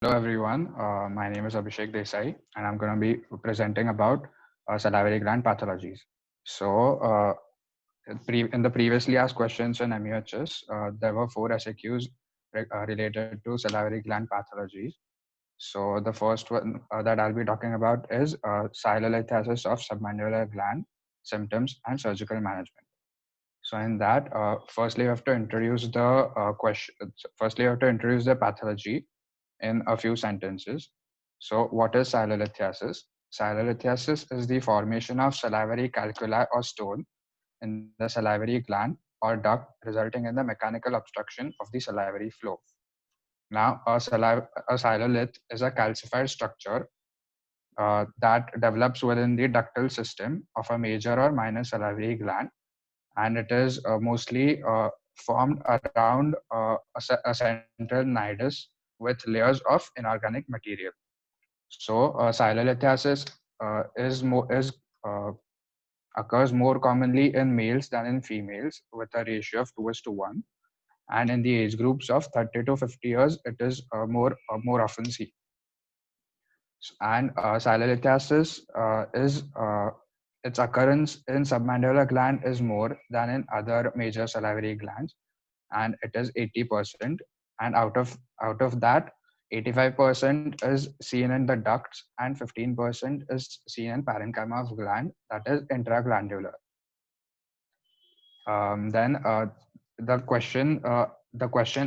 Hello everyone, my name is Abhishek Desai and I'm going to be presenting about salivary gland pathologies. So, in the previously asked questions in MUHS, there were four SAQs related to salivary gland pathologies. So, the first one that I'll be talking about is silolithiasis of submandibular gland, symptoms, and surgical management. So, in that, firstly, you have to introduce the question. Firstly, you have to introduce the pathology in a few sentences. So, what is silolithiasis? Silolithiasis is the formation of salivary calculi or stone in the salivary gland or duct, resulting in the mechanical obstruction of the salivary flow. Now, a silolith is a calcified structure that develops within the ductal system of a major or minor salivary gland, and it is mostly formed around a central nidus with layers of inorganic material. So, silolithiasis is occurs more commonly in males than in females, with a ratio of 2:1. And in the age groups of 30 to 50 years, it is more often seen. And silolithiasis is its occurrence in submandibular gland is more than in other major salivary glands, and it is 80%. And out of that, 85% is seen in the ducts, and 15% is seen in parenchyma of gland, that is intraglandular. Then the question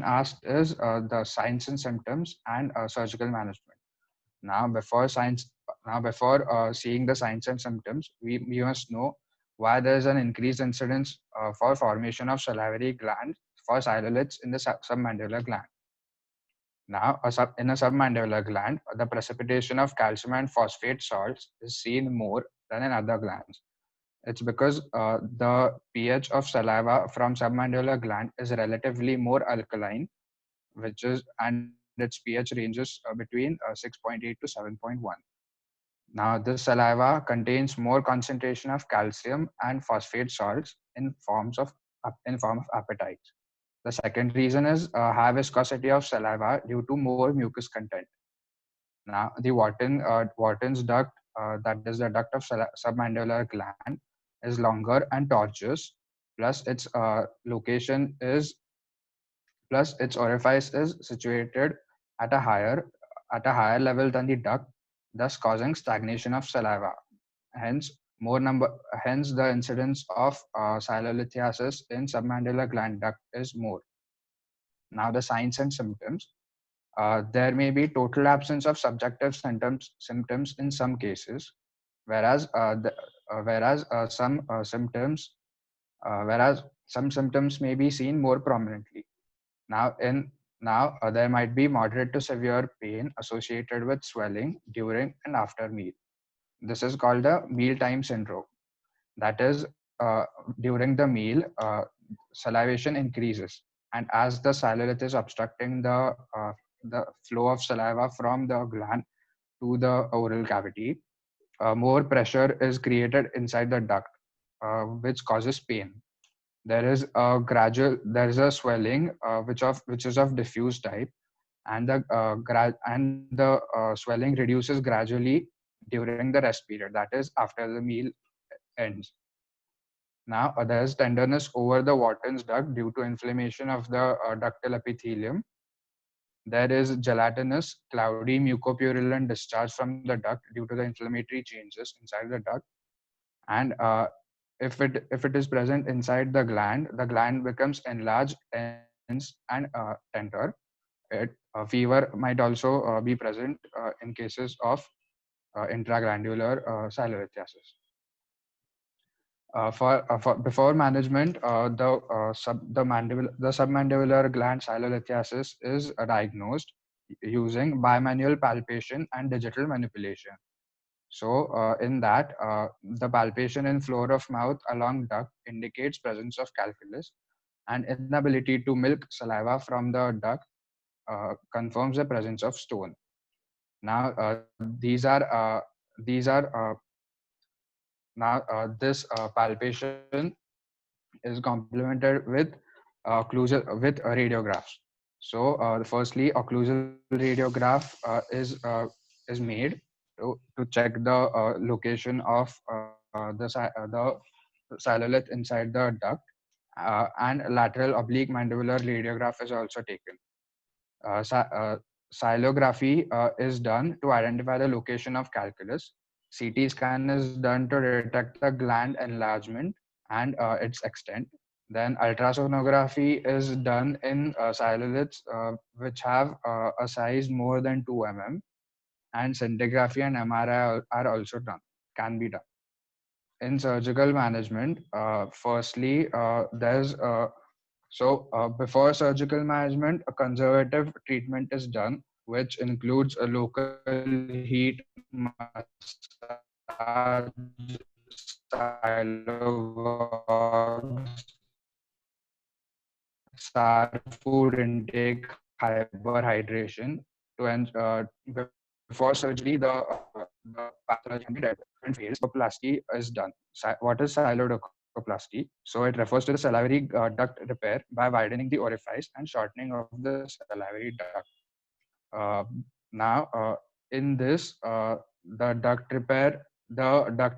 asked is the signs and symptoms and surgical management. Now, before seeing the signs and symptoms, we must know why there is an increased incidence for formation of salivary glands for siloliths in the submandibular gland. Now, in a submandibular gland, the precipitation of calcium and phosphate salts is seen more than in other glands. It's because the pH of saliva from submandibular gland is relatively more alkaline, and its pH ranges between 6.8 to 7.1. Now, this saliva contains more concentration of calcium and phosphate salts in form of appetite. The second reason is high viscosity of saliva due to more mucus content. Now, the Wharton's duct, that is the duct of submandibular gland, is longer and tortuous. Plus, its orifice is situated at a higher at a higher level than the duct, thus causing stagnation of saliva. Hence, more number. Hence, the incidence of silolithiasis in submandibular gland duct is more. Now, the signs and symptoms. There may be total absence of subjective symptoms in some cases, whereas some symptoms may be seen more prominently. Now, there might be moderate to severe pain associated with swelling during and after meal. This is called the mealtime syndrome. That is, during the meal, salivation increases, and as the silolith is obstructing the flow of saliva from the gland to the oral cavity, more pressure is created inside the duct, which causes pain. There is a swelling which is of diffuse type, and the swelling reduces gradually during the rest period, that is after the meal ends. Now, there is tenderness over the Wharton's duct due to inflammation of the ductal epithelium. There is gelatinous, cloudy, mucopurulent discharge from the duct due to the inflammatory changes inside the duct. And if it is present inside the gland becomes enlarged, tense, and tender. Fever might also be present in cases of intraglandular silolithiasis. Before management, the submandibular gland silolithiasis is diagnosed using bimanual palpation and digital manipulation. So, in that, the palpation in floor of mouth along duct indicates presence of calculus, and inability to milk saliva from the duct confirms the presence of stone. Now, these are now this palpation is complemented with radiographs. So, firstly, occlusal radiograph is made to check the location of the cellulite inside the duct, and lateral oblique mandibular radiograph is also taken. Xylography is done to identify the location of calculus. CT scan is done to detect the gland enlargement and its extent. Then ultrasonography is done in cellulites which have a size more than 2 mm, and scintigraphy and MRI are also done, can be done. In surgical management, firstly, before surgical management, a conservative treatment is done, which includes a local heat SAR food intake, hyperhydration. Before surgery, the pathology can be different phase. Silodocoplasty is done. What is silodocoplasty? So it refers to the salivary duct repair by widening the orifice and shortening of the salivary duct. Uh, now, in this, the duct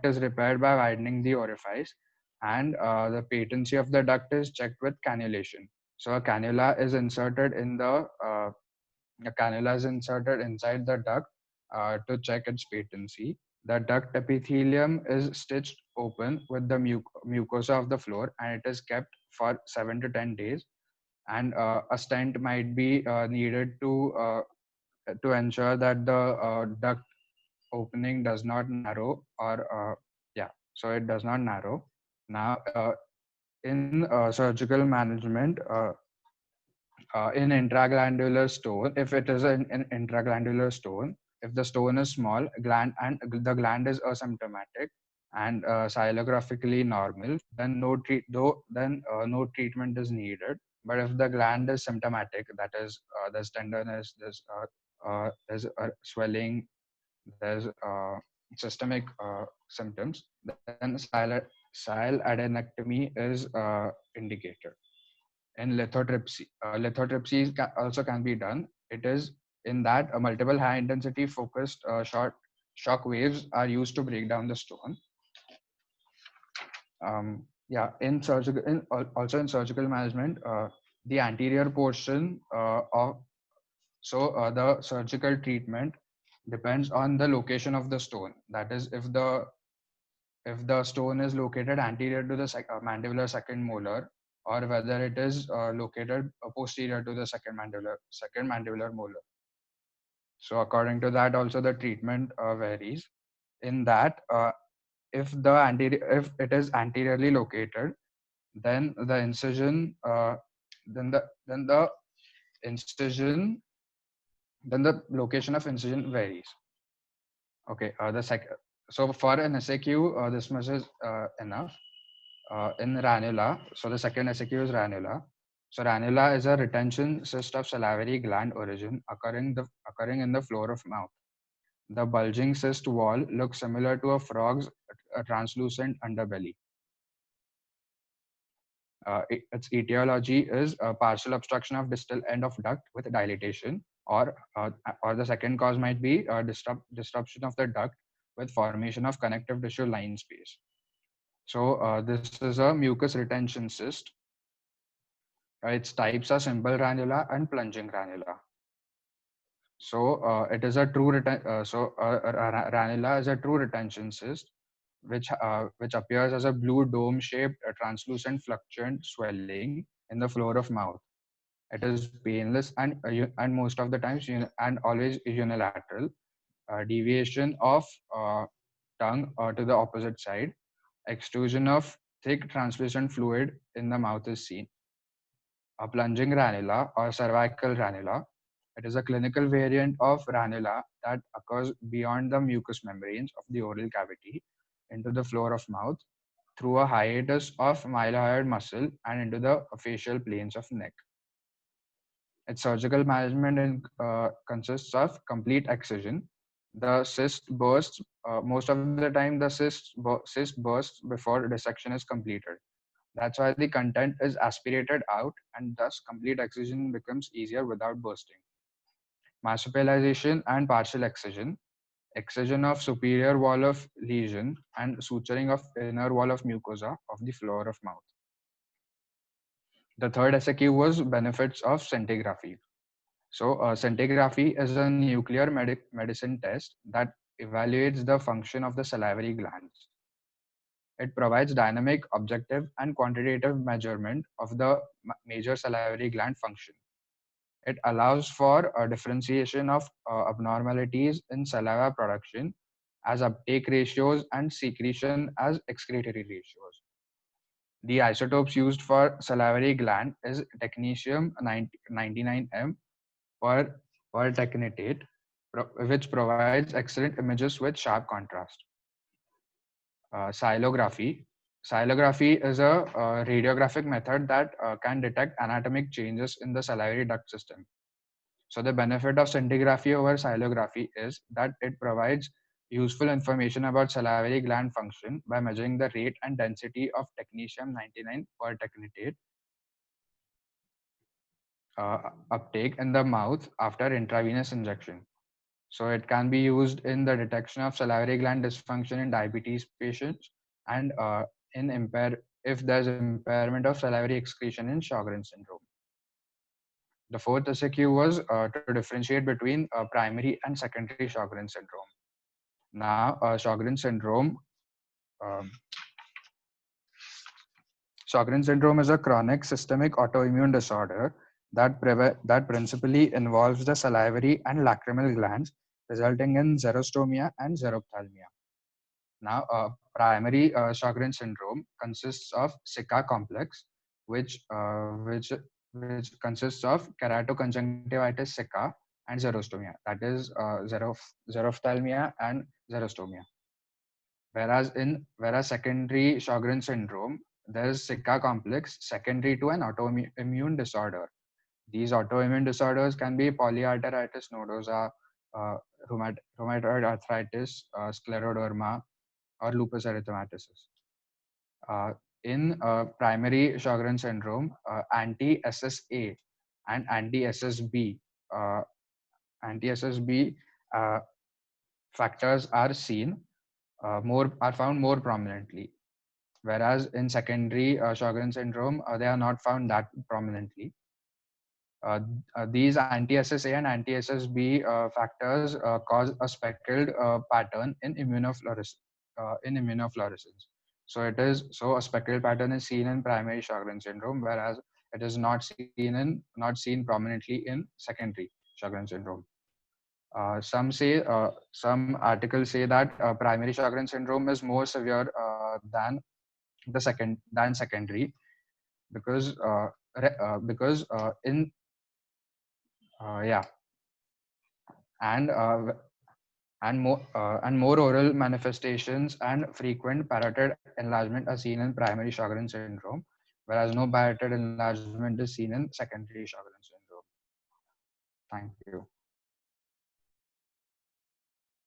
is repaired by widening the orifice, and the patency of the duct is checked with cannulation. So a cannula is inserted inside the duct to check its patency. The duct epithelium is stitched open with the mucosa of the floor, and it is kept for 7 to 10 days. And a stent might be needed to ensure that the duct opening does not narrow, or yeah, so it does not narrow. Now, in surgical management, in intraglandular stone, if it is an intraglandular stone, if the stone is small, the gland is asymptomatic and xylographically normal, then no treatment is needed. But if the gland is symptomatic, that is, there's tenderness, there's swelling, there's systemic symptoms, then cyaladectomy is indicated. In lithotripsy also can be done. It is in that multiple high intensity focused short shock waves are used to break down the stone. Yeah, also in surgical management, the anterior portion of the surgical treatment depends on the location of the stone. That is, if the stone is located anterior to the mandibular second molar, or whether it is located posterior to the second mandibular molar. So according to that, also the treatment varies. In that, if it is anteriorly located, then the incision, then the incision, then the location of incision varies. Okay, so for an SAQ, this much is enough. In ranula, so the second SAQ is ranula. So ranula is a retention cyst of salivary gland origin occurring in the floor of mouth. The bulging cyst wall looks similar to a frog's translucent underbelly. Its etiology is a partial obstruction of distal end of duct with dilatation, or the second cause might be disruption of the duct with formation of connective tissue line space. So this is a mucus retention cyst. Its types are simple ranula and plunging ranula. So it is a true ranula is a true retention cyst, which appears as a blue dome-shaped, translucent, fluctuant swelling in the floor of mouth. It is painless and most of the times and always unilateral. Deviation of tongue to the opposite side. Extrusion of thick translucent fluid in the mouth is seen. A plunging ranula or cervical ranula. It is a clinical variant of ranula that occurs beyond the mucous membranes of the oral cavity into the floor of mouth through a hiatus of mylohyoid muscle and into the facial planes of neck. Its surgical management consists of complete excision. The cyst bursts. Most of the time, the cyst bursts before dissection is completed. That's why the content is aspirated out and thus complete excision becomes easier without bursting. Marsupialization and partial excision, excision of superior wall of lesion and suturing of inner wall of mucosa of the floor of mouth. The third SAQ was benefits of scintigraphy. So, scintigraphy is a nuclear medicine test that evaluates the function of the salivary glands. It provides dynamic, objective, and quantitative measurement of the major salivary gland function. It allows for a differentiation of abnormalities in saliva production as uptake ratios and secretion as excretory ratios. The isotopes used for salivary gland is technetium 99M per, per technetate, which provides excellent images with sharp contrast. Xylography. Xylography is a radiographic method that can detect anatomic changes in the salivary duct system. So the benefit of scintigraphy over xylography is that it provides useful information about salivary gland function by measuring the rate and density of technetium 99 per technetate uptake in the mouth after intravenous injection. So it can be used in the detection of salivary gland dysfunction in diabetes patients and in if there's impairment of salivary excretion in Sjogren's syndrome. The fourth SAQ was to differentiate between primary and secondary Sjogren's syndrome. Now, Sjogren's syndrome. Um, Sjogren's syndrome is a chronic systemic autoimmune disorder that principally involves the salivary and lacrimal glands, resulting in xerostomia and xerophthalmia. Now, primary Sjogren's syndrome consists of Sika complex, which uh, which which consists of keratoconjunctivitis sicca and xerostomia. That is xerophthalmia and xerostomia. Whereas secondary Sjogren's syndrome, there is Sika complex secondary to an autoimmune disorder. These autoimmune disorders can be polyarteritis nodosa, uh, rheumatoid arthritis, scleroderma, or lupus erythematosus. In primary Sjogren's syndrome, anti-SSA and anti-SSB uh, anti-SSB uh, factors are seen more are found more prominently, whereas in secondary Sjogren's syndrome they are not found that prominently. Uh, these anti-SSA and anti-SSB factors cause a speckled pattern in immunofluorescence. So a speckled pattern is seen in primary Sjogren's syndrome, whereas it is not seen prominently in secondary Sjogren's syndrome. Some articles say that primary Sjogren's syndrome is more severe than secondary because in yeah and and more oral manifestations and frequent parotid enlargement are seen in primary Sjogren's syndrome, whereas no parotid enlargement is seen in secondary Sjogren's syndrome. Thank you.